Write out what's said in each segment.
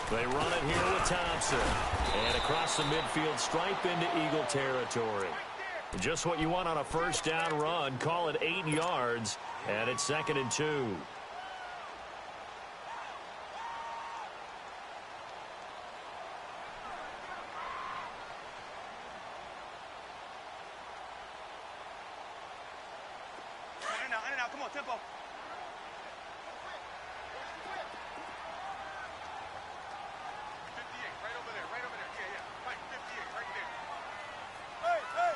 They run it here with Thompson. And across the midfield stripe into Eagle territory. Just what you want on a first down run. Call it 8 yards. And it's 2nd and 2. Come on, tempo. 58, right over there, right over there. Yeah, yeah. Right, 58, right there. Hey, hey!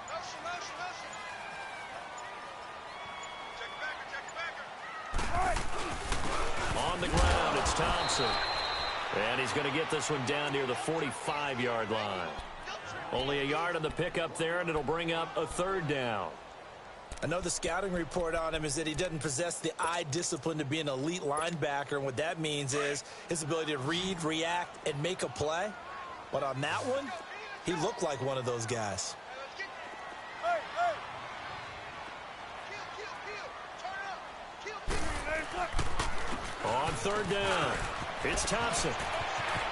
Motion, motion, motion. Check it backer, check it backer. All right. On the ground, it's Thompson. And he's going to get this one down near the 45-yard line. Only a yard on the pickup there, and it'll bring up a 3rd down. I know the scouting report on him is that he doesn't possess the eye discipline to be an elite linebacker, and what that means is his ability to read, react, and make a play. But on that one, he looked like one of those guys. Hey, hey! Turn up! On 3rd down, it's Thompson.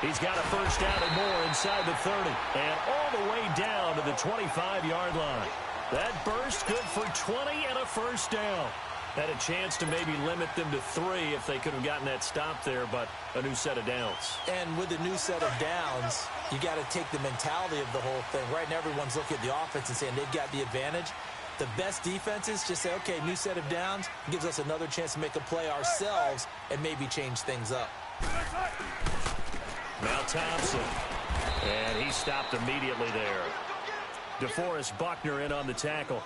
He's got a first down and more inside the 30. And all the way down to the 25-yard line. That burst good for 20 and a first down. Had a chance to maybe limit them to 3 if they could have gotten that stop there, but a new set of downs. And with a new set of downs, you got to take the mentality of the whole thing. Right now, everyone's looking at the offense and saying they've got the advantage. The best defenses just say, okay, new set of downs gives us another chance to make a play ourselves and maybe change things up. Now Thompson, and he stopped immediately there. DeForest Buckner in on the tackle.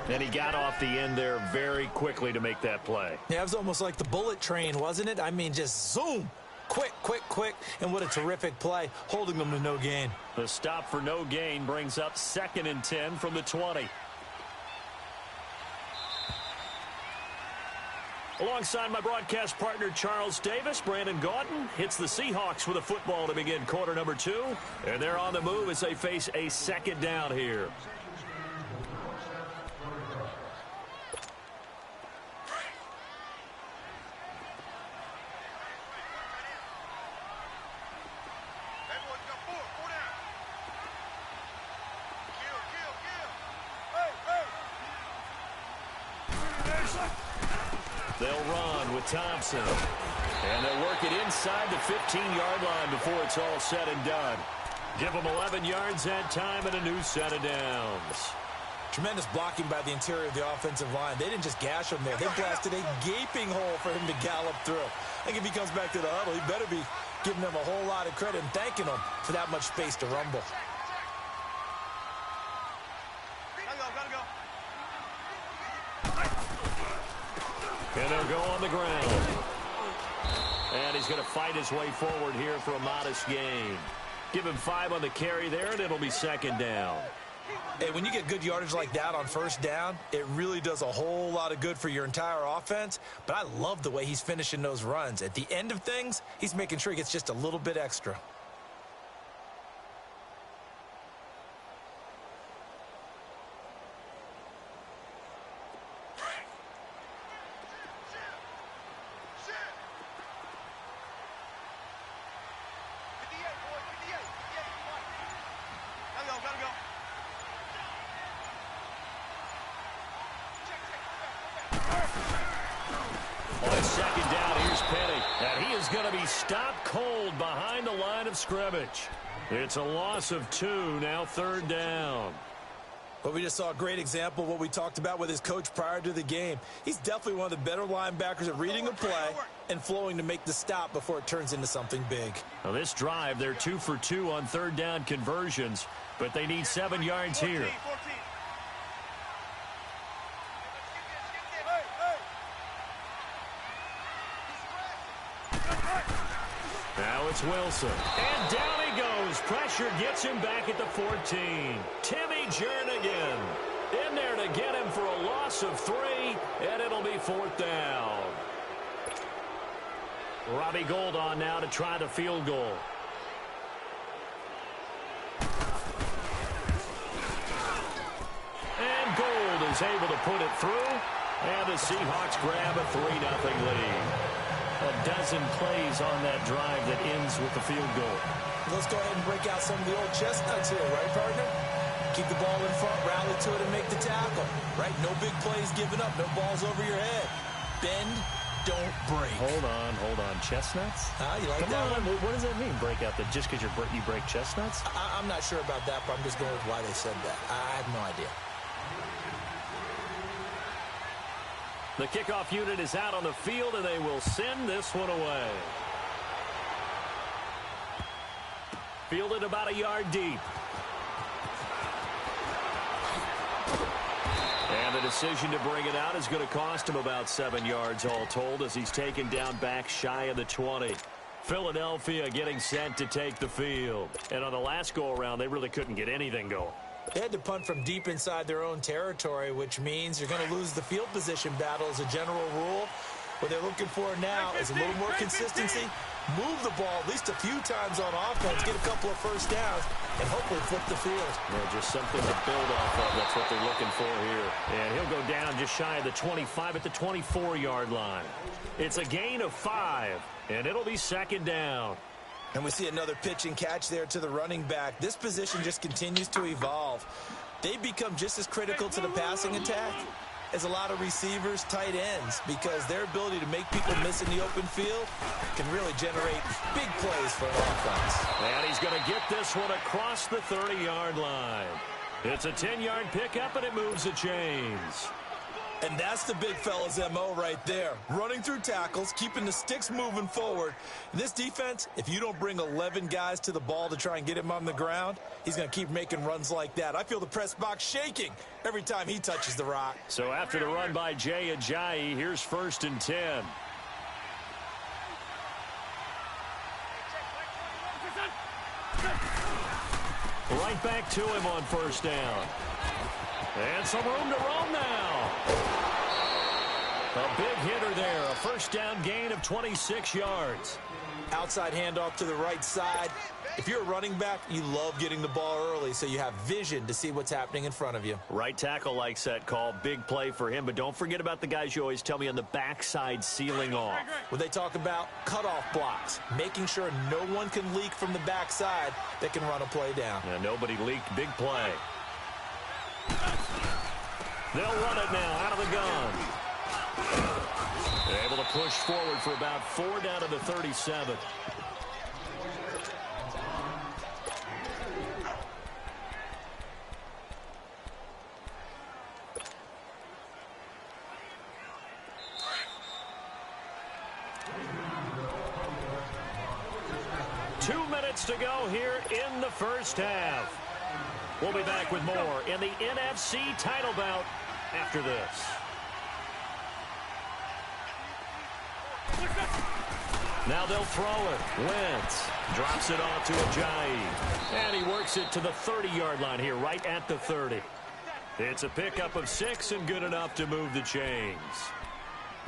And he got off the end there very quickly to make that play. Yeah, it was almost like the bullet train, wasn't it? I mean, just zoom. Quick, quick, quick. And what a terrific play, holding them to no gain. The stop for no gain brings up 2nd and 10 from the 20. Alongside my broadcast partner, Charles Davis, Brandon Gaudin hits the Seahawks with a football to begin quarter number 2. And they're on the move as they face a 2nd down here. They'll run with Thompson. And they'll work it inside the 15-yard line before it's all said and done. Give them 11 yards that time and a new set of downs. Tremendous blocking by the interior of the offensive line. They didn't just gash him there. They blasted a gaping hole for him to gallop through. I think if he comes back to the huddle, he better be giving them a whole lot of credit and thanking them for that much space to rumble. And they'll go on the ground. And he's going to fight his way forward here for a modest gain. Give him 5 on the carry there, and it'll be 2nd down. Hey, when you get good yardage like that on first down, it really does a whole lot of good for your entire offense. But I love the way he's finishing those runs. At the end of things, he's making sure he gets just a little bit extra. Stopped cold behind the line of scrimmage. It's a loss of 2, now 3rd down. But we just saw a great example of what we talked about with his coach prior to the game. He's definitely one of the better linebackers at reading a play and flowing to make the stop before it turns into something big. Now this drive, they're 2 for 2 on 3rd down conversions, but they need 7 yards here. Now it's Wilson. And down he goes. Pressure gets him back at the 14. Timmy Jernigan in there to get him for a loss of 3, and it'll be 4th down. Robbie Gould on now to try the field goal. And Gould is able to put it through And the Seahawks grab a 3-0 lead. A dozen plays on that drive that ends with the field goal. Let's go ahead and break out some of the old chestnuts here, right, partner? Keep the ball in front, rally to it, and make the tackle, right? No big plays given up, no balls over your head. Bend, don't break. Hold on. Chestnuts? You like Come that on. one? What does that mean, break out? That just because you break chestnuts? I'm not sure about that, but I'm just going with why they said that. I have no idea. The kickoff unit is out on the field, and they will send this one away. Fielded about a yard deep. And the decision to bring it out is going to cost him about 7 yards all told as he's taken down back shy of the 20. Philadelphia getting set to take the field. And on the last go-around, they really couldn't get anything going. They had to punt from deep inside their own territory, which means you're going to lose the field position battle as a general rule. What they're looking for now is a little more consistency, move the ball at least a few times on offense, get a couple of first downs, and hopefully flip the field. Well, just something to build off of. That's what they're looking for here. And he'll go down just shy of the 25 at the 24-yard line. It's a gain of 5, and it'll be second down. And we see another pitch and catch there to the running back. This position just continues to evolve. They become just as critical to the passing attack as a lot of receivers, tight ends, because their ability to make people miss in the open field can really generate big plays for an offense. And he's going to get this one across the 30-yard line. It's a 10-yard pickup, and it moves the chains. And that's the big fella's MO right there. Running through tackles, keeping the sticks moving forward. In this defense, if you don't bring 11 guys to the ball to try and get him on the ground, he's going to keep making runs like that. I feel the press box shaking every time he touches the rock. So after the run by Jay Ajayi, here's 1st and 10. Right back to him on 1st down. And some room to roam now. A big hitter there. A 1st down gain of 26 yards. Outside handoff to the right side. If you're a running back, you love getting the ball early so you have vision to see what's happening in front of you. Right tackle likes that call. Big play for him. But don't forget about the guys you always tell me on the backside sealing off. When they talk about cutoff blocks, making sure no one can leak from the backside that can run a play down. Yeah, nobody leaked. Big play. They'll run it now out of the gun. They're able to push forward for about 4 down to the 37. To go here in the first half. We'll be back with more in the NFC title bout after this. Now they'll throw it. Wentz drops it off to Ajayi. And he works it to the 30-yard line here, right at the 30. It's a pickup of 6 and good enough to move the chains.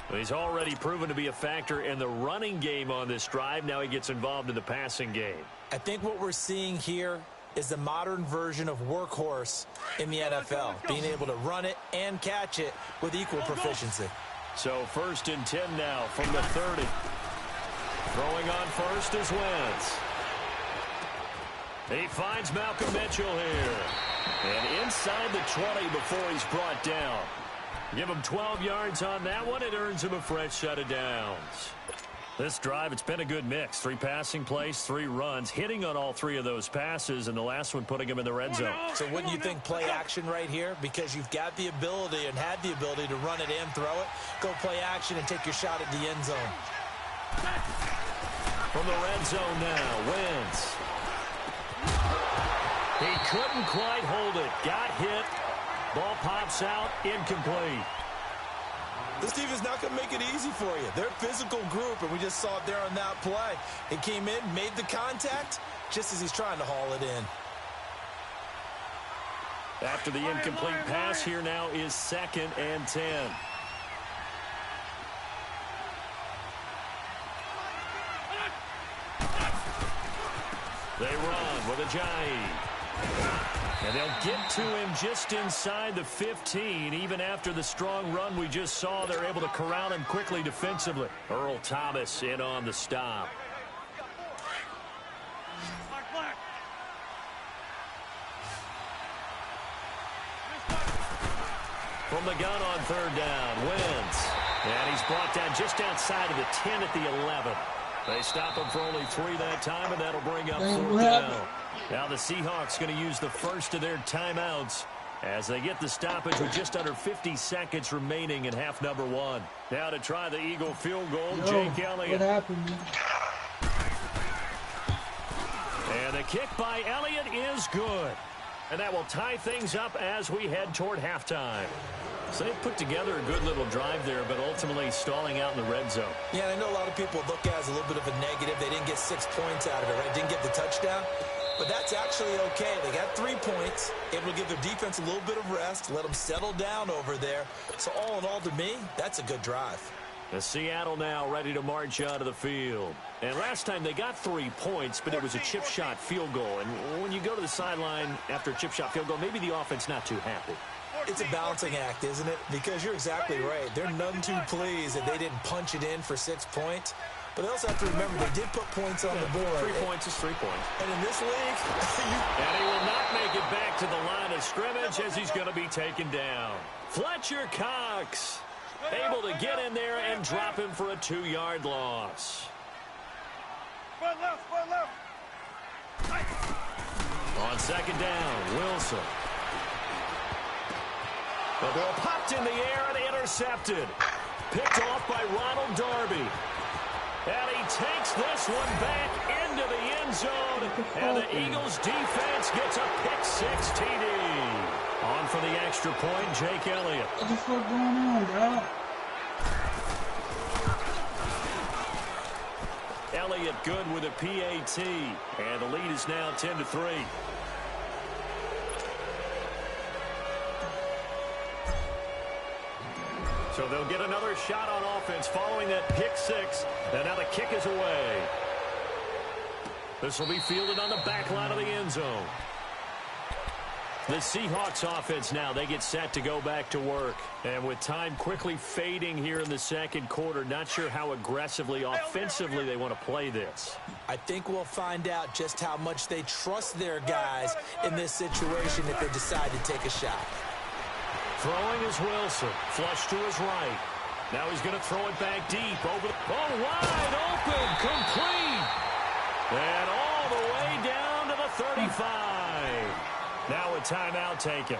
He's already proven to be a factor in the running game on this drive. Now he gets involved in the passing game. I think what we're seeing here is the modern version of workhorse in the NFL, being able to run it and catch it with equal proficiency. So 1st and 10 now from the 30. Throwing on first is Wentz. He finds Malcolm Mitchell here. And inside the 20 before he's brought down. Give him 12 yards on that one. It earns him a fresh set of downs. This drive, it's been a good mix. 3 passing plays, 3 runs, hitting on all 3 of those passes, and the last one putting him in the red zone. So wouldn't you think play action right here? Because you've got the ability and had the ability to run it and throw it. Go play action and take your shot at the end zone. From the red zone now, Wentz. He couldn't quite hold it. Got hit. Ball pops out, incomplete. This team is not going to make it easy for you. They're a physical group, and we just saw it there on that play. It came in, made the contact, just as he's trying to haul it in. After the incomplete pass, here now is 2nd and 10. They run with Ajayi. And they'll get to him just inside the 15. Even after the strong run we just saw, they're able to corral him quickly defensively. Earl Thomas in on the stop. From the gun on third down, Wentz. And he's brought down just outside of the 10 at the 11. They stop him for only 3 that time, and that'll bring up fourth down. Now the Seahawks going to use the first of their timeouts as they get the stoppage with just under 50 seconds remaining in half number 1. Now to try the Eagle field goal, Jake Elliott. What happened? And the kick by Elliott is good. And that will tie things up as we head toward halftime. So they put together a good little drive there, but ultimately stalling out in the red zone. Yeah, I know a lot of people look at it as a little bit of a negative. They didn't get 6 points out of it, right? Didn't get the touchdown. But that's actually okay. They got 3 points, able to give their defense a little bit of rest, let them settle down over there. So all in all, to me, that's a good drive. The Seattle now ready to march onto the field. And last time they got 3 points, but it was a chip shot field goal. And when you go to the sideline after a chip shot field goal, maybe the offense not too happy. It's a balancing act, isn't it? Because you're exactly right. They're none too pleased that they didn't punch it in for 6 points. But they also have to remember they did put points on the board. 3 points is 3 points. And in this league, and he will not make it back to the line of scrimmage as he's going to be taken down. Fletcher Cox able to get in there and drop him for a 2-yard loss. On second down, Wilson. The ball popped in the air and intercepted. Picked off by Ronald Darby. And he takes this one back into the end zone. And the Eagles defense gets a pick-6 TD. On for the extra point, Jake Elliott. What the fuck going on, bro? Elliott good with a PAT. And the lead is now 10-3. So they'll get another shot on offense following that pick-6. And now the kick is away. This will be fielded on the back line of the end zone. The Seahawks offense now, they get set to go back to work. And with time quickly fading here in the second quarter, not sure how aggressively, offensively they want to play this. I think we'll find out just how much they trust their guys in this situation if they decide to take a shot. Throwing is Wilson. Flush to his right. Now he's going to throw it back deep. Over. Oh, wide open. Complete. And all the way down to the 35. Now a timeout taken.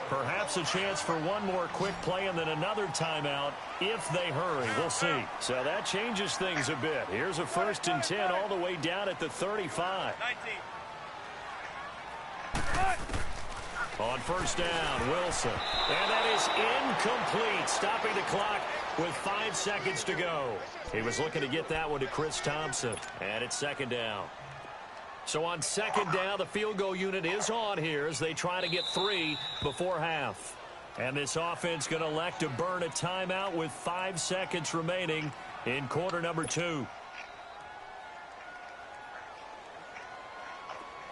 Perhaps a chance for one more quick play and then another timeout if they hurry. We'll see. So that changes things a bit. Here's a 1st and 10 all the way down at the 35. 19. On first down, Wilson. And that is incomplete, stopping the clock with 5 seconds to go. He was looking to get that one to Chris Thompson. And it's second down. So on second down, the field goal unit is on here as they try to get 3 before half. And this offense going to elect to burn a timeout with 5 seconds remaining in quarter number 2.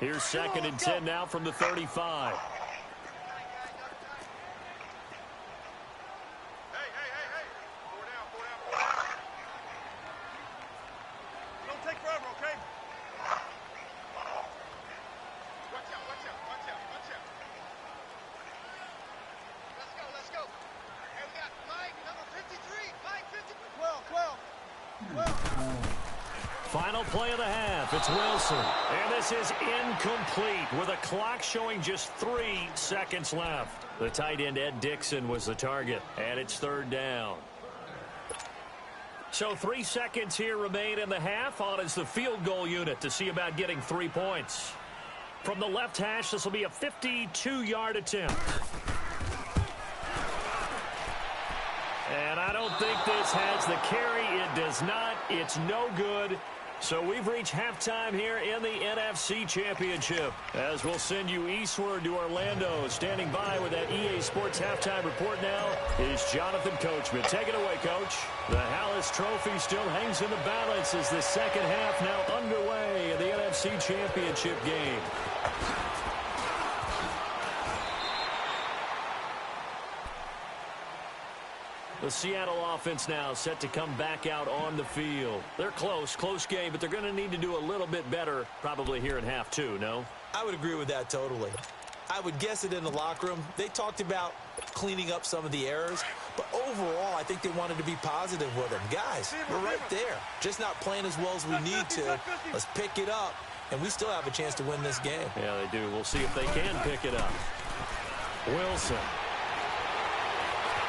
Here's 2nd and 10 now from the 35. Final play of the half. It's Wilson. And this is incomplete with a clock showing just 3 seconds left. The tight end, Ed Dixon, was the target. And it's 3rd down. So 3 seconds here remain in the half. On is the field goal unit to see about getting 3 points. From the left hash, this will be a 52-yard attempt. And I don't think this has the carry. It does not. It's no good. So we've reached halftime here in the NFC Championship. As we'll send you eastward to Orlando. Standing by with that EA Sports halftime report now is Jonathan Coachman. Take it away, Coach. The Hallis Trophy still hangs in the balance as the second half now underway in the NFC Championship game. Seattle offense now set to come back out on the field. They're close game, but they're going to need to do a little bit better probably here in half two, no? I would agree with that totally. I would guess it in the locker room. They talked about cleaning up some of the errors, but overall, I think they wanted to be positive with them. Guys, we're right there. Just not playing as well as we need to. Let's pick it up, and we still have a chance to win this game. Yeah, they do. We'll see if they can pick it up. Wilson.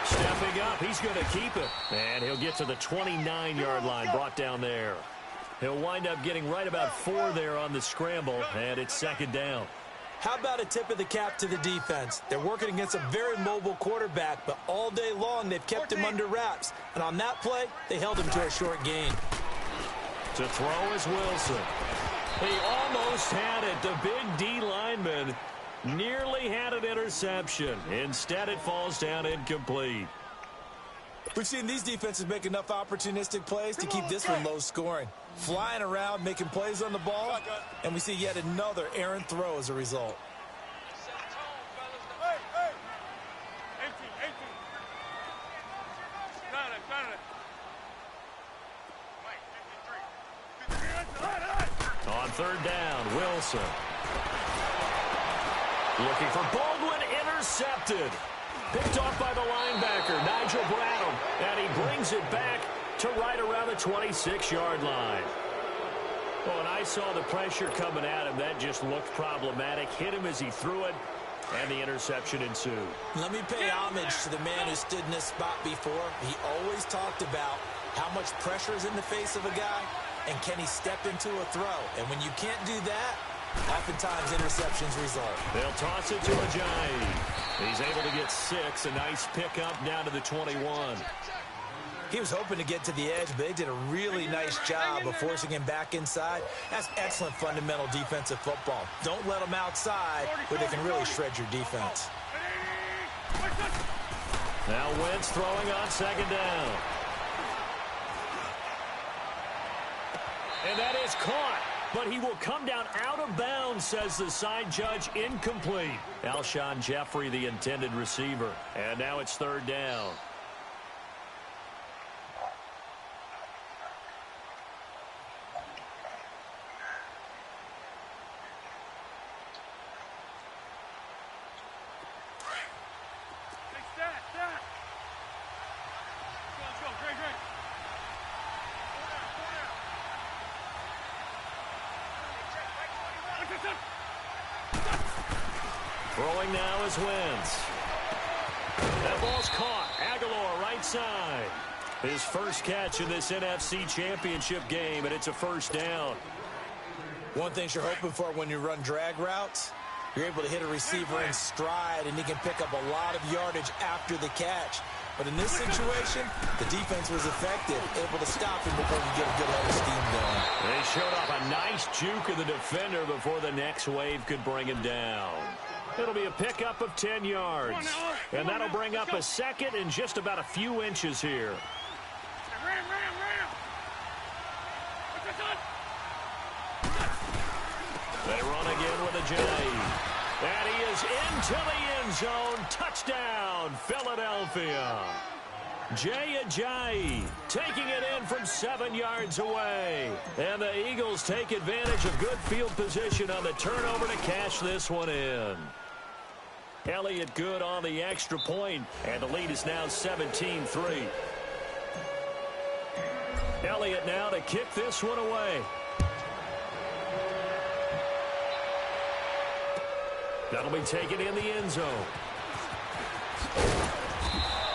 Stepping up, he's going to keep it. And he'll get to the 29-yard line, brought down there. He'll wind up getting right about 4 there on the scramble, and it's second down. How about a tip of the cap to the defense? They're working against a very mobile quarterback, but all day long they've kept him under wraps. And on that play, they held him to a short gain. To throw is Wilson. He almost had it. The big D lineman nearly had an interception. Instead, it falls down incomplete. We've seen these defenses make enough opportunistic plays to keep this one low scoring. Flying around, making plays on the ball, and we see yet another errant throw as a result. Hey, hey. 18. Got it. Mike, 53. On third down, Wilson. Looking for Baldwin, intercepted. Picked off by the linebacker, Nigel Bradham, and he brings it back to right around the 26-yard line. Well, and I saw the pressure coming at him. That just looked problematic. Hit him as he threw it, and the interception ensued. Let me pay homage to the man who stood in this spot before. He always talked about how much pressure is in the face of a guy, and can he step into a throw. And when you can't do that, oftentimes interceptions result. They'll toss it to Ajayi. He's able to get 6. A nice pickup down to the 21. He was hoping to get to the edge, but they did a really nice job of forcing him back inside. That's excellent fundamental defensive football. Don't let them outside where they can really shred your defense. Now Wentz throwing on second down. And that is caught. But he will come down out of bounds, says the side judge. Incomplete. Alshon Jeffrey, the intended receiver. And now it's third down. Let's go. Great. Throwing now is Wentz. That ball's caught. Aguilar right side. His first catch in this NFC Championship game, and it's a first down. One thing you're hoping for when you run drag routes, you're able to hit a receiver in stride, and he can pick up a lot of yardage after the catch. But in this situation, the defense was effective, able to stop him before you get a good head of steam going. They showed off a nice juke of the defender before the next wave could bring him down. It'll be a pickup of 10 yards. And that'll bring up a second and just about a few inches here. Ram. They run again with Ajayi. And he is into the end zone. Touchdown, Philadelphia. Jay Ajayi taking it in from 7 yards away. And the Eagles take advantage of good field position on the turnover to cash this one in. Elliott good on the extra point, and the lead is now 17-3. Elliott now to kick this one away. That'll be taken in the end zone.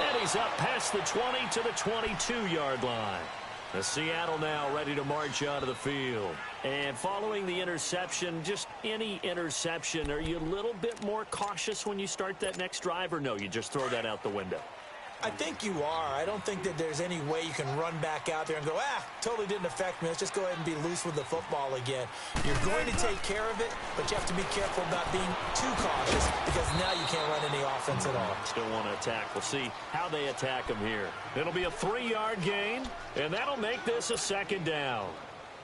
And he's up past the 20 to the 22-yard line. The Seattle now ready to march onto the field. And following the interception, just any interception, are you a little bit more cautious when you start that next drive, or no, you just throw that out the window? I think you are. I don't think that there's any way you can run back out there and go, totally didn't affect me. Let's just go ahead and be loose with the football again. You're going to take care of it, but you have to be careful about being too cautious because now you can't run any offense at all. Still want to attack. We'll see how they attack him here. It'll be a 3-yard gain, and that'll make this a second down.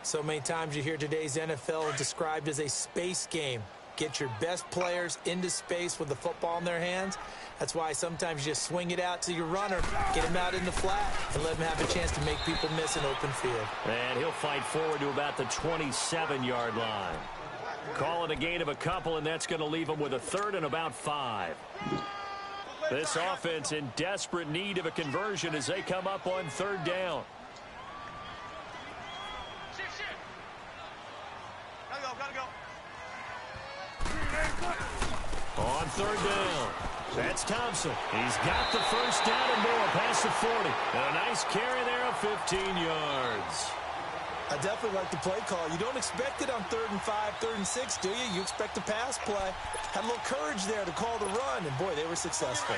So many times you hear today's NFL described as a space game. get your best players into space with the football in their hands. That's why sometimes you just swing it out to your runner, get him out in the flat, and let him have a chance to make people miss an open field. And he'll fight forward to about the 27-yard line. Call it a gain of a couple, and that's going to leave him with a third and about 5. This offense in desperate need of a conversion as they come up on third down. On third down, that's Thompson. He's got the first down and more past the 40. And a nice carry there of 15 yards. I definitely like the play call. You don't expect it on 3rd and 5, 3rd and 6, do you? You expect a pass play. Had a little courage there to call the run, and boy, they were successful.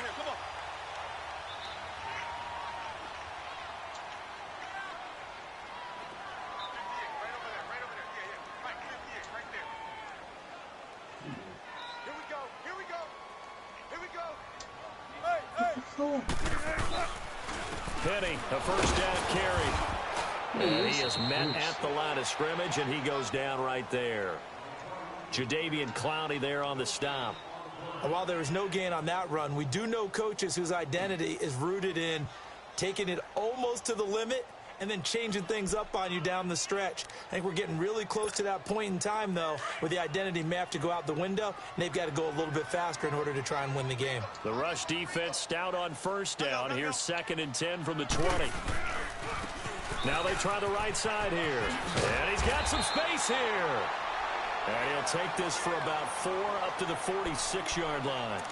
Penny, a first down carry. And he is met at the line of scrimmage, and he goes down right there. Jadeveon Clowney there on the stop. And while there was no gain on that run, we do know coaches whose identity is rooted in taking it almost to the limit and then changing things up on you down the stretch. I think we're getting really close to that point in time, though, where the identity may have to go out the window, and they've got to go a little bit faster in order to try and win the game. The rush defense stout on first down. Here's 2nd and 10 from the 20. Now they try the right side here. And he's got some space here. And he'll take this for about 4 up to the 46-yard line.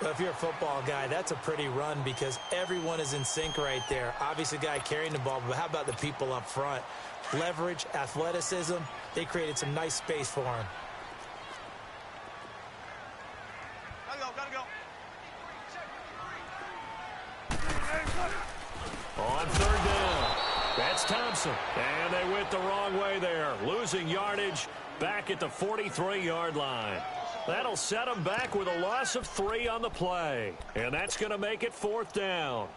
Well, if you're a football guy, that's a pretty run because everyone is in sync right there. Obviously, the guy carrying the ball, but how about the people up front? Leverage, athleticism, they created some nice space for him. Gotta go. On third down, that's Thompson. And they went the wrong way there, losing yardage back at the 43-yard line. That'll set them back with a loss of 3 on the play. And that's going to make it 4th down.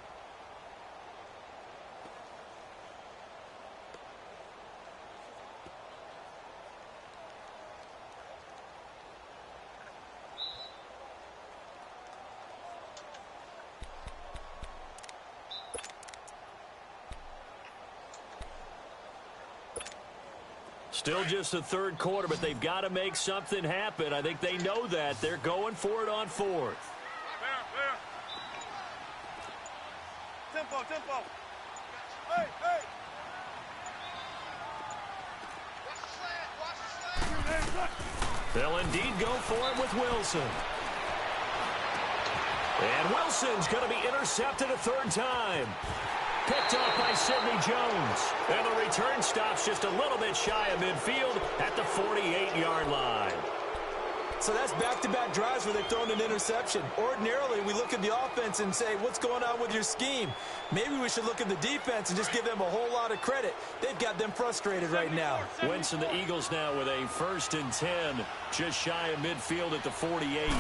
Still just the 3rd quarter, but they've got to make something happen. I think they know that. They're going for it on 4th. Fair. Tempo. Hey. Watch the slant. They'll indeed go for it with Wilson. And Wilson's going to be intercepted a 3rd time. Picked off by Sidney Jones. And the return stops just a little bit shy of midfield at the 48-yard line. So that's back-to-back drives where they've thrown an interception. Ordinarily, we look at the offense and say, what's going on with your scheme? Maybe we should look at the defense and just give them a whole lot of credit. They've got them frustrated right now. Wentz and the Eagles now with a 1st and 10, just shy of midfield at the 48.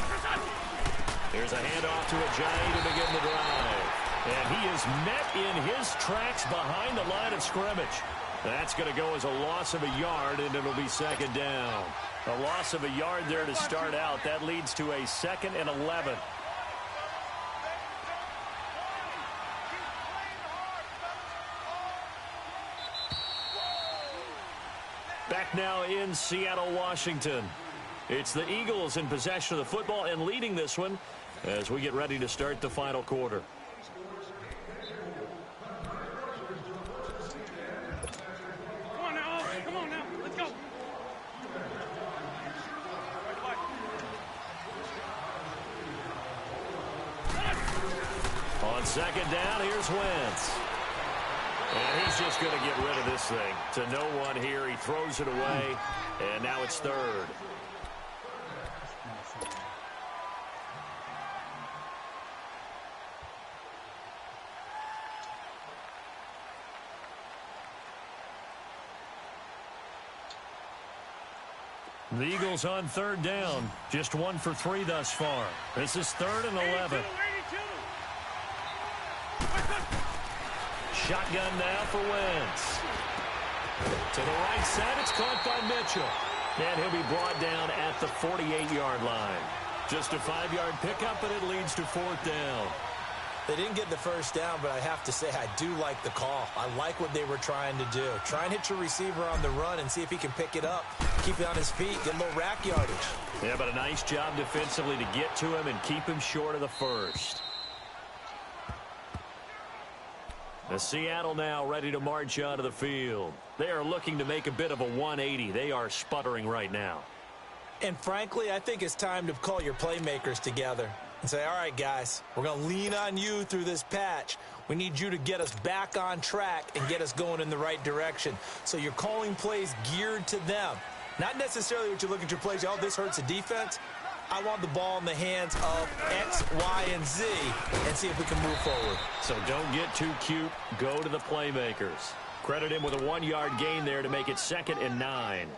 Here's a handoff to Ajayi to begin the drive. And he is met in his tracks behind the line of scrimmage. That's going to go as a loss of a yard, and it'll be 2nd down. A loss of a yard there to start out. That leads to a 2nd and 11. Back now in Seattle, Washington. It's the Eagles in possession of the football and leading this one as we get ready to start the final quarter. Come on now. Let's go. On 2nd down, here's Wentz. And he's just going to get rid of this thing. To no one here, he throws it away, and now it's 3rd. The Eagles on 3rd down, just 1 for 3 thus far. This is 3rd and 11. Shotgun now for Wentz. To the right side, it's caught by Mitchell. And he'll be brought down at the 48-yard line. Just a 5-yard pickup, and it leads to 4th down. They didn't get the first down, but I have to say I do like the call. I like what they were trying to do. Try and hit your receiver on the run and see if he can pick it up. Keep it on his feet, get a little rack yardage. Yeah, but a nice job defensively to get to him and keep him short of the first. The Seattle now ready to march onto the field. They are looking to make a bit of a 180. They are sputtering right now. And frankly, I think it's time to call your playmakers together and say, all right, guys, we're going to lean on you through this patch. We need you to get us back on track and get us going in the right direction. So you're calling plays geared to them. Not necessarily what you look at your plays, oh, this hurts the defense. I want the ball in the hands of X, Y, and Z and see if we can move forward. So don't get too cute. Go to the playmakers. Credit him with a 1-yard gain there to make it 2nd and 9.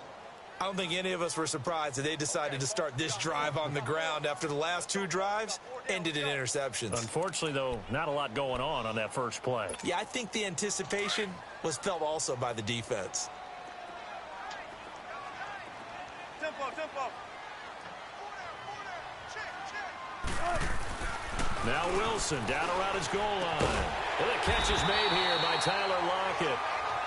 I don't think any of us were surprised that they decided to start this drive on the ground after the last 2 drives ended in interceptions. Unfortunately, though, not a lot going on that first play. Yeah, I think the anticipation was felt also by the defense. Tempo, tempo. Now Wilson down around his goal line. And the catch is made here by Tyler Lockett.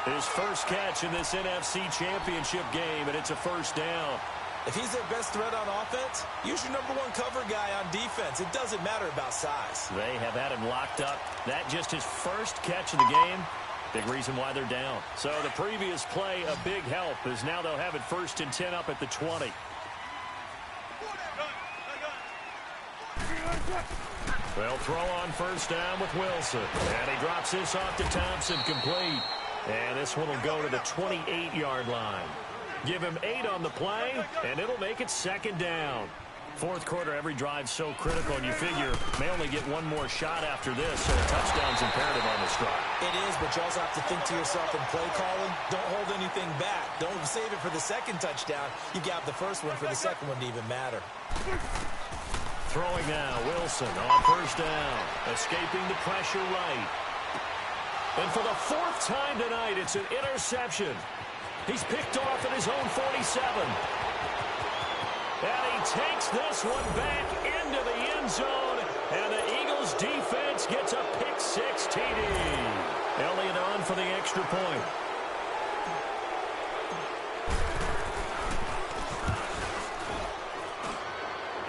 His first catch in this NFC Championship game, and it's a 1st down. If he's their best threat on offense, use your #1 cover guy on defense. It doesn't matter about size. They have had him locked up. That just his first catch of the game. Big reason why they're down. So the previous play, a big help, as now they'll have it 1st and 10 up at the 20. They'll throw on 1st down with Wilson. And he drops this off to Thompson, complete. And this one will go to the 28-yard line. Give him 8 on the play, and it'll make it 2nd down. 4th quarter, every drive's so critical, and you figure may only get one more shot after this, so a touchdown's imperative on this drive. It is, but you also have to think to yourself in play calling, don't hold anything back. Don't save it for the 2nd touchdown. You got the first one for the 2nd one to even matter. Throwing now, Wilson on 1st down, escaping the pressure right. And for the 4th time tonight, it's an interception. He's picked off at his own 47. And he takes this one back into the end zone. And the Eagles defense gets a pick-6 TD. Elliott on for the extra point.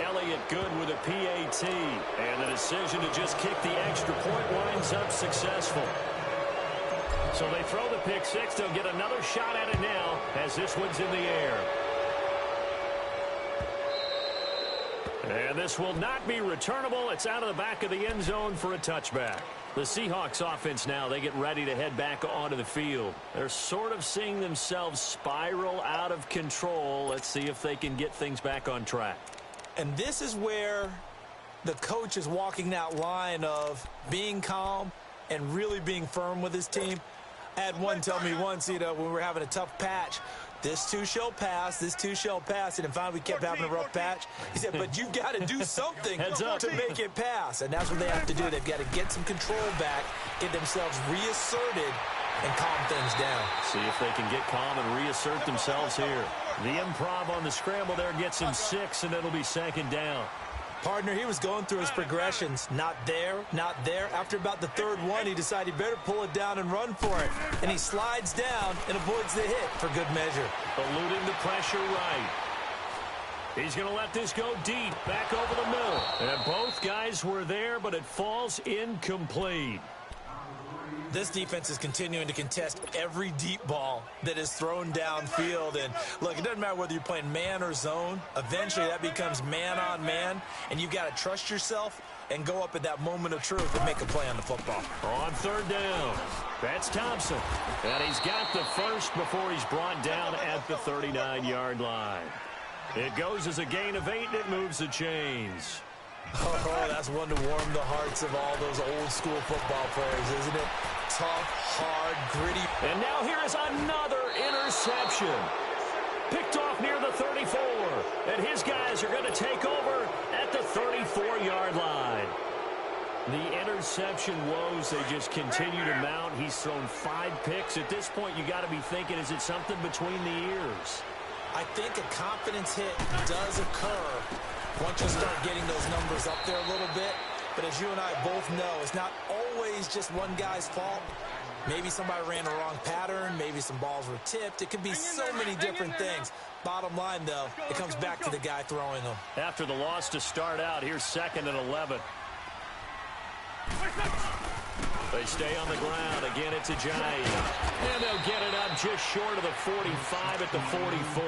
Elliott good with a PAT. And the decision to just kick the extra point winds up successful. So they throw the pick-6. They'll get another shot at it now as this one's in the air. And this will not be returnable. It's out of the back of the end zone for a touchback. The Seahawks offense now, they get ready to head back onto the field. They're sort of seeing themselves spiral out of control. Let's see if they can get things back on track. And this is where the coach is walking that line of being calm and really being firm with his team. I had one tell me once, when we were having a tough patch, this too shall pass, this too shall pass. And then finally we kept having a rough patch. He said, but you've got to do something to make it pass. And that's what they have to do. They've got to get some control back, get themselves reasserted, and calm things down. See if they can get calm and reassert themselves here. The improv on the scramble there gets him 6, and it'll be 2nd down. Partner, he was going through his progressions. Not there, not there. After about the 3rd one, he decided he better pull it down and run for it. And he slides down and avoids the hit for good measure. Eluding the pressure right. He's going to let this go deep, back over the middle. And both guys were there, but it falls incomplete. This defense is continuing to contest every deep ball that is thrown downfield. And look, it doesn't matter whether you're playing man or zone. Eventually that becomes man on man, and you've got to trust yourself and go up at that moment of truth and make a play on the football. On 3rd down, that's Thompson. And he's got the first before he's brought down at the 39-yard line. It goes as a gain of 8, and it moves the chains. Oh, that's one to warm the hearts of all those old-school football players, isn't it? Tough, hard, gritty. And now here is another interception. Picked off near the 34. And his guys are going to take over at the 34-yard line. The interception woes, they just continue to mount. He's thrown 5 picks. At this point, you got to be thinking, is it something between the ears? I think a confidence hit does occur once you start getting those numbers up there a little bit. But as you and I both know, it's not always just one guy's fault. Maybe somebody ran the wrong pattern. Maybe some balls were tipped. It could be so many different things. Bottom line, though, it comes back to the guy throwing them. After the loss to start out, here's 2nd and 11. They stay on the ground. Again, it's Ajayi. And they'll get it up just short of the 45 at the 44.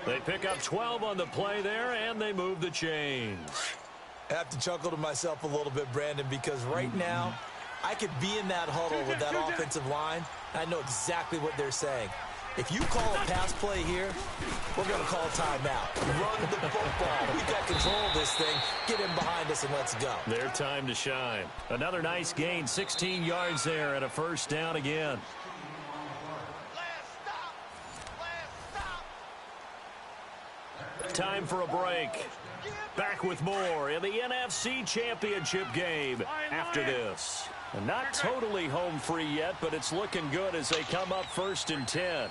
They pick up 12 on the play there, and they move the chains. I have to chuckle to myself a little bit, Brandon, because right now, I could be in that huddle with that offensive line, and I know exactly what they're saying. If you call a pass play here, we're going to call a timeout. Run the football. We've got control of this thing. Get him behind us and let's go. Their time to shine. Another nice gain, 16 yards there and a first down again. Time for a break. Back with more in the NFC Championship game after this. And not totally home free yet, but it's looking good as they come up 1st and 10.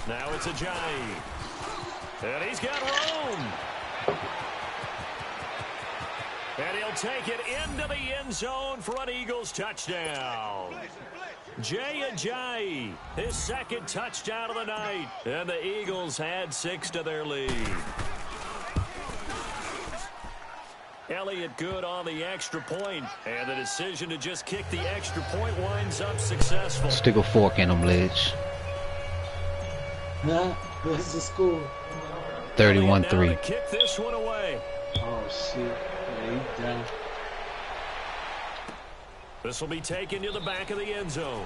Now it's Ajayi. And he's got room. And he'll take it into the end zone for an Eagles touchdown. Jay Ajayi, his 2nd touchdown of the night. And the Eagles add 6 to their lead. Elliott good on the extra point, and the decision to just kick the extra point winds up successful. Stick a fork in them, Lidge. What's the score? 31-3. Kick this one away. Oh shit! Yeah, he's down. This will be taken to the back of the end zone.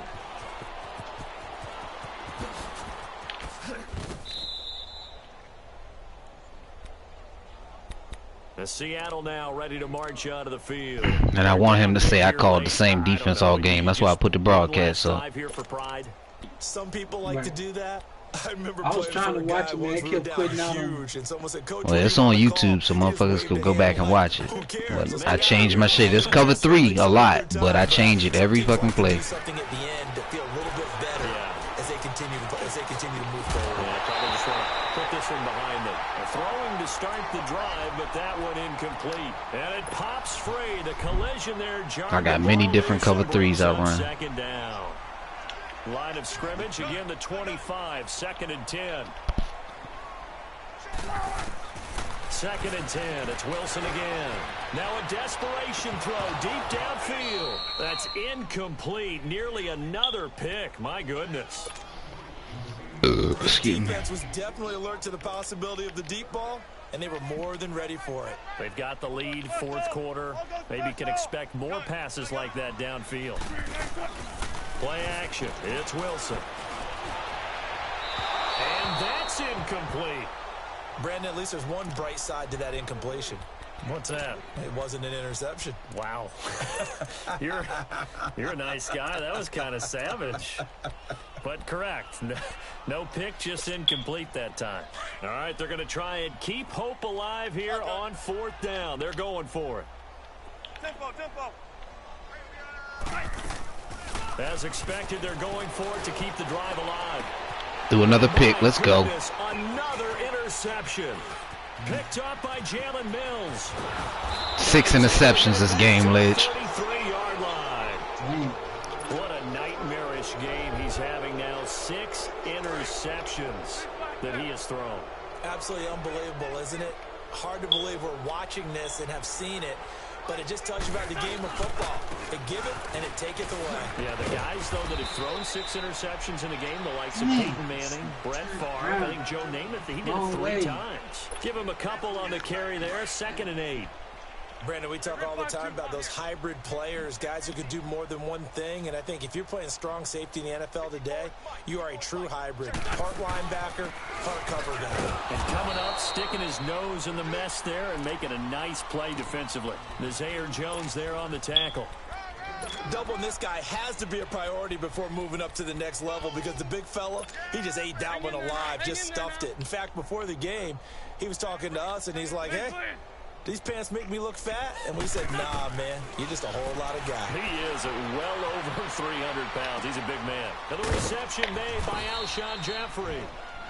The Seattle now ready to march out of the field. And I want him to say I called the same defense all game. That's why I put the broadcast up. Some people like to do that. I remember I was trying to watch it, man. It kept putting out huge, and someone said, Coach, well, it's on YouTube, so motherfuckers could go back and watch it. But I changed my shit. It's cover 3 a lot, but I change it every fucking play. Something at the end to feel a little bit better as they continue to move forward. Yeah, probably just want to put this one behind them. Throwing to start the drive, but that one incomplete. And it pops free. The collision there. I got many different cover 3s I run. 2nd down. Line of scrimmage, again the 25, 2nd and 10. 2nd and 10, it's Wilson again. Now a desperation throw deep downfield. That's incomplete, nearly another pick, my goodness. The defense was definitely alert to the possibility of the deep ball, and they were more than ready for it. They've got the lead, 4th quarter. Maybe can expect more passes like that downfield. Play action. It's Wilson. And that's incomplete. Brandon, at least there's one bright side to that incompletion. What's that? It wasn't an interception. Wow. You're a nice guy. That was kind of savage. But correct. No pick, just incomplete that time. All right, they're going to try and keep hope alive here on 4th down. They're going for it. Tempo. As expected, they're going for it to keep the drive alive. Do another pick. Let's go. Another interception. Picked up by Jalen Mills. 6 interceptions this game, Lidge. 33-yard line. What a nightmarish game he's having now. 6 interceptions that he has thrown. Absolutely unbelievable, isn't it? Hard to believe we're watching this and have seen it. But it just tells you about the game of football. They give it and it taketh away. Yeah, the guys, though, that have thrown 6 interceptions in a game, the likes of Peyton Manning, Brett Favre, I think Joe Namath, he did it 3 times. Give him a couple on the carry there, 2nd and 8. Brandon, we talk all the time about those hybrid players, guys who could do more than one thing. And I think if you're playing strong safety in the NFL today, you are a true hybrid. Part linebacker, part cover guy. And coming up, sticking his nose in the mess there and making a nice play defensively. Nazaire Jones there on the tackle. Doubling this guy has to be a priority before moving up to the next level because the big fella, he just ate that one alive, just stuffed it. In fact, before the game, he was talking to us, and he's like, hey, these pants make me look fat? And we said, nah, man, you're just a whole lot of guy. He is well over 300 pounds. He's a big man. And the reception made by Alshon Jeffrey.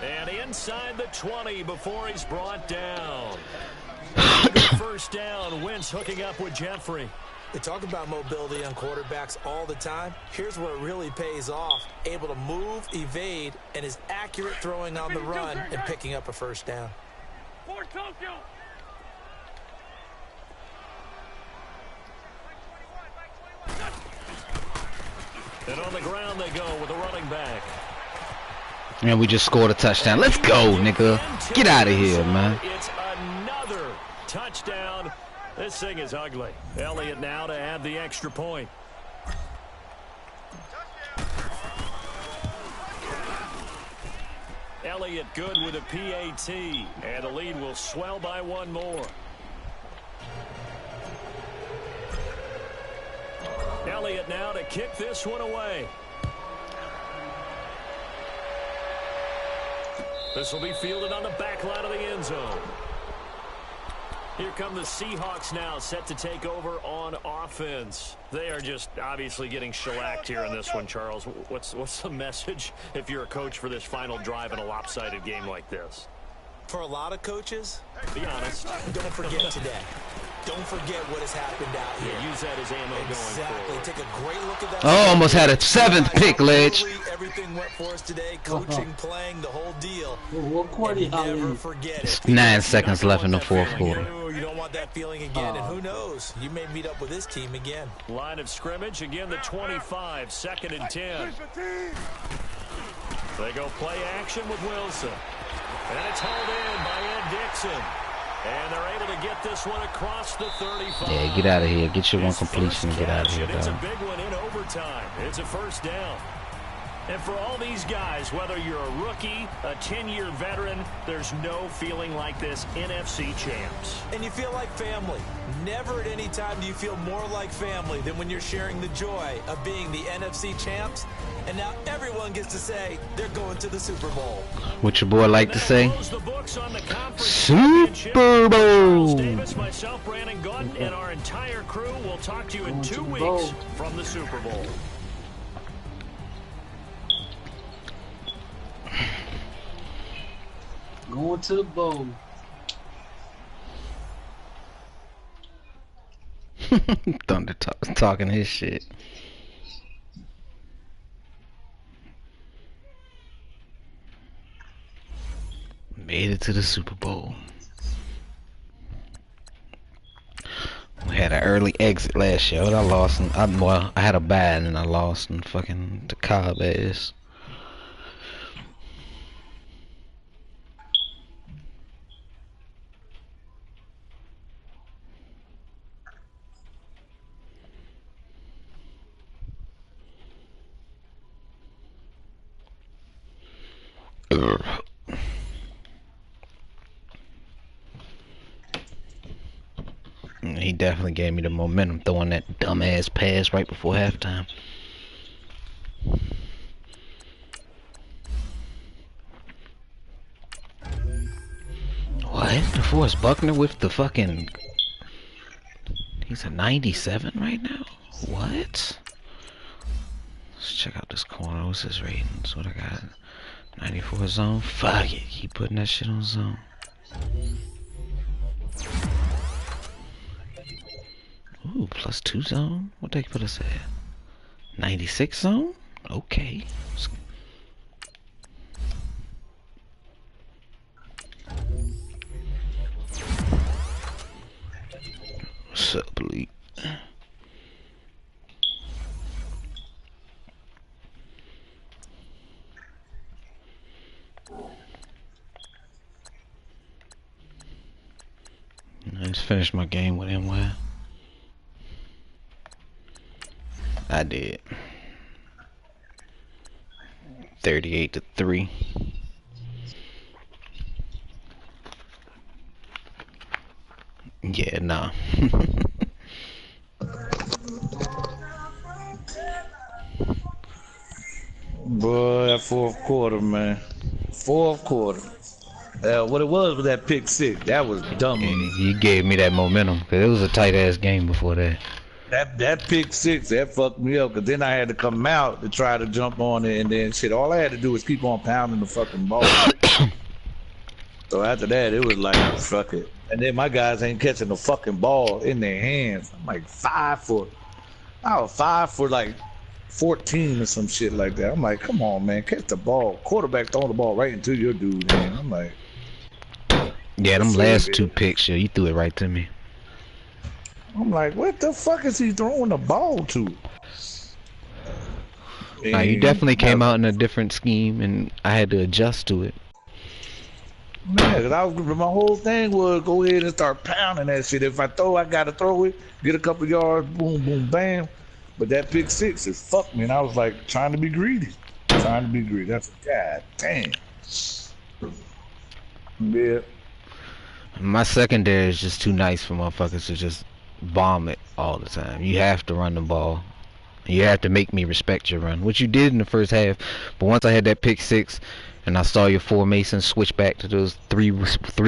And inside the 20 before he's brought down. First down, Wentz hooking up with Jeffrey. They talk about mobility on quarterbacks all the time. Here's where it really pays off. Able to move, evade, and is accurate throwing on the run and picking up a first down. And on the ground they go with a running back. And we just scored a touchdown. Let's go, nigga. Get out of here, man. It's another touchdown. This thing is ugly. Elliott now to add the extra point. Elliott good with a PAT. And the lead will swell by one more. Elliott now to kick this one away. This will be fielded on the back line of the end zone. Here come the Seahawks now, set to take over on offense. They are just obviously getting shellacked here in this one, Charles. What's the message if you're a coach for this final drive in a lopsided game like this? For a lot of coaches, be honest, don't forget today. Don't forget what has happened out here. Yeah, use that as ammo going forward. Take a great look at that. Oh, almost had a 7th pick, Ledge. Everything went for us today. Coaching, playing, the whole deal. What quarter never forget it. 9 seconds left in the fourth quarter. You don't want that feeling again, and who knows? You may meet up with this team again. Line of scrimmage, again the 25, 2nd and 10. They go play action with Wilson. And it's hauled in by Ed Dixon. And they're able to get this one across the 35. Yeah, get out of here. Get your one completion and get out of here, It's a dog. big one in overtime. It's a first down. And for all these guys, whether you're a rookie, a 10-year veteran, there's no feeling like this NFC champs. And you feel like family. Never at any time do you feel more like family than when you're sharing the joy of being the NFC champs. And now everyone gets to say they're going to the Super Bowl. What your boy like to say? Super Bowl. Davis, myself, Brandon Gaudin, and our entire crew will talk to you in 2 weeks from the Super Bowl. Going to the bowl. Thunder talking his shit. Made it to the Super Bowl. We had an early exit last year. I lost. I had a bad and I lost in fucking the Cobb ass. He definitely gave me the momentum throwing that dumbass pass right before halftime. What? DeForest Buckner with the fucking... He's a 97 right now? What? Let's check out this corner. What's his ratings? What I got? 94 zone? Fuck it. Keep putting that shit on zone. Ooh, +2 zone? What they put us at? 96 zone? Okay. What's up, Elite? I just finished my game with NY. I did. 38-3. Yeah, nah. Boy, that fourth quarter, man. Fourth quarter. What it was that pick six. That was dumb. You gave me that momentum because it was a tight ass game before that. That pick six, that fucked me up, because then I had to come out to try to jump on it, and then shit, all I had to do was keep on pounding the fucking ball. So after that, it was like, fuck it. And then my guys ain't catching the fucking ball in their hands. I'm like 5 for like 14 or some shit like that. I'm like, come on, man, catch the ball. Quarterback throwing the ball right into your dude, man. I'm like, yeah, them last two picks, you threw it right to me. I'm like, what the fuck is he throwing the ball to? Nah, you definitely came out in a different scheme, and I had to adjust to it. Man, cause my whole thing was go ahead and start pounding that shit. If I throw, I gotta throw it, get a couple yards, boom, boom, bam. But that pick six, it fucked me, and I was like trying to be greedy. That's god damn. Yeah. My secondary is just too nice for motherfuckers to just bomb it all the time. You have to run the ball. You have to make me respect your run, which you did in the first half. But once I had that pick six, and I saw your formation switch back to those three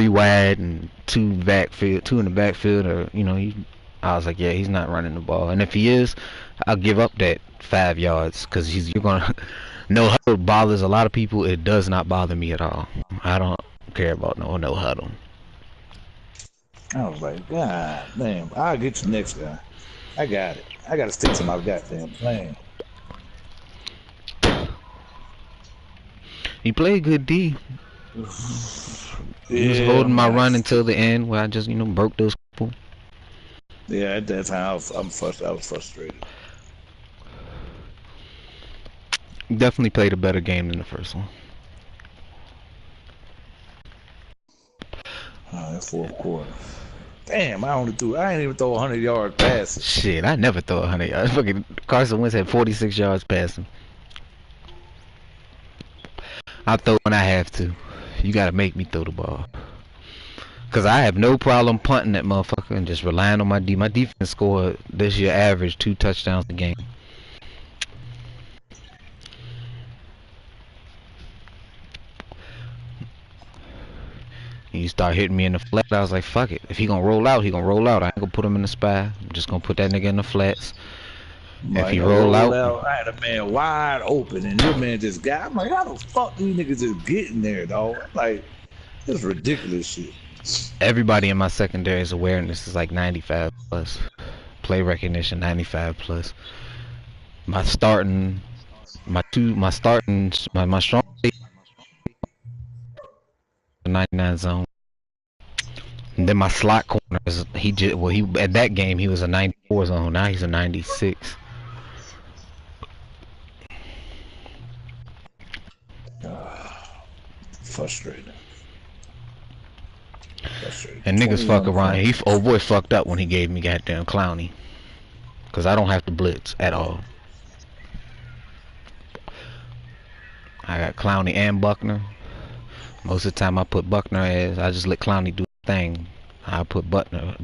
wide and two in the backfield, or I was like, yeah, he's not running the ball. And if he is, I'll give up that 5 yards, because you're gonna no huddle bothers a lot of people. It does not bother me at all. I don't care about no huddle. I was like, God damn, I'll get you next guy. I got it. I gotta stick to my goddamn plan. He played good D. He was holding my run until the end, where I just broke those couple. Yeah, at that time I was frustrated. Definitely played a better game than the first one. That fourth quarter. Damn, I ain't even throw 100-yard passes. Shit, I never throw 100 yards. Fucking Carson Wentz had 46 yards passing. I throw when I have to. You gotta make me throw the ball. Cause I have no problem punting that motherfucker and just relying on my D. My defense scored this year average 2 touchdowns a game. He started hitting me in the flat. I was like, fuck it. If he gonna roll out, he gonna roll out. I ain't gonna put him in the spy. I'm just gonna put that nigga in the flats. If he roll out, I had a man wide open, and your man just got. I'm like, how the fuck these niggas just getting there, dog? Like, it's ridiculous shit. Everybody in my secondary's awareness is like 95 plus. Play recognition 95 plus. My strong the 99 zone. And then my slot corner is he at that game he was a 94 zone. Now he's a 96. Frustrating. And niggas fuck around. Old boy fucked up when he gave me goddamn Clowney. Cause I don't have to blitz at all. I got Clowney and Buckner. Most of the time I put Buckner as I just let Clowney do the thing. I put Buckner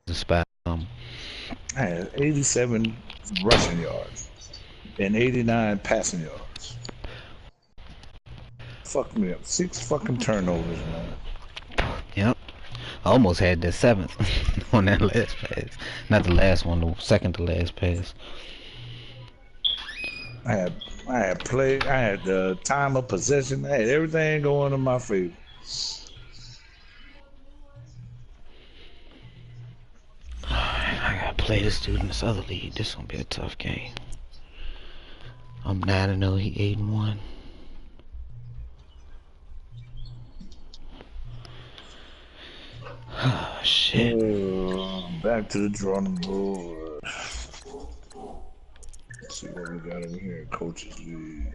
the spot. I had 87 rushing yards and 89 passing yards. Fuck me up. 6 fucking turnovers, man. Yep. I almost had the 7th on that last pass. Not the last one, the second to last pass. I had play. I had the time of possession. I had everything going in my favor. I gotta play this dude in this other league. This gonna be a tough game. I'm 9-0. He 8-1. Oh shit. Back to the drawing board. Let's see what we got over here. Coaches League.